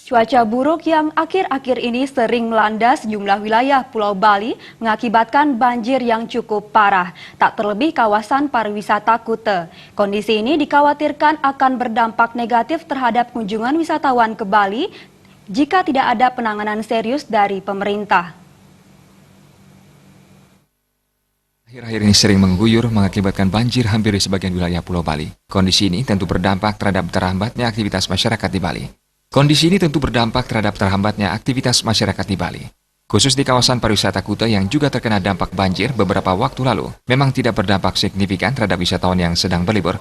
Cuaca buruk yang akhir-akhir ini sering melanda sejumlah wilayah Pulau Bali mengakibatkan banjir yang cukup parah, tak terlebih kawasan pariwisata Kuta. Kondisi ini dikhawatirkan akan berdampak negatif terhadap kunjungan wisatawan ke Bali jika tidak ada penanganan serius dari pemerintah. Akhir-akhir ini sering mengguyur mengakibatkan banjir hampir di sebagian wilayah Pulau Bali. Kondisi ini tentu berdampak terhadap terhambatnya aktivitas masyarakat di Bali. Khusus di kawasan pariwisata Kuta yang juga terkena dampak banjir beberapa waktu lalu, memang tidak berdampak signifikan terhadap wisatawan yang sedang berlibur.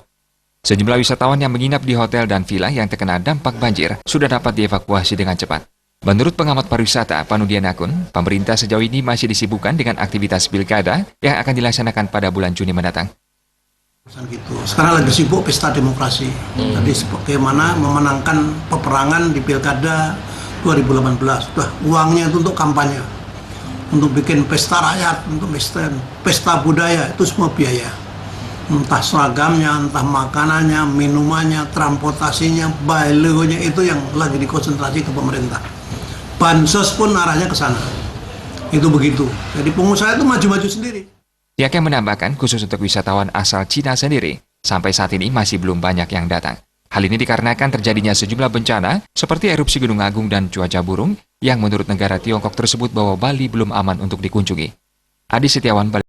Sejumlah wisatawan yang menginap di hotel dan villa yang terkena dampak banjir sudah dapat dievakuasi dengan cepat. Menurut pengamat pariwisata Panudianakun, pemerintah sejauh ini masih disibukkan dengan aktivitas pilkada yang akan dilaksanakan pada bulan Juni mendatang. Gitu. Sekarang lagi sibuk pesta demokrasi. Jadi bagaimana memenangkan peperangan di pilkada 2018. Udah uangnya itu untuk kampanye, untuk bikin pesta rakyat, untuk pesta budaya, itu semua biaya. Entah seragamnya, entah makanannya, minumannya, transportasinya, balihonya, itu yang lagi dikonsentrasi ke pemerintah. Bansos pun arahnya ke sana. Itu begitu. Jadi pengusaha itu maju-maju sendiri. Pihaknya menambahkan khusus untuk wisatawan asal Cina sendiri, sampai saat ini masih belum banyak yang datang. Hal ini dikarenakan terjadinya sejumlah bencana seperti erupsi Gunung Agung dan cuaca burung yang menurut negara Tiongkok tersebut bahwa Bali belum aman untuk dikunjungi. Adi Setiawan, Bali.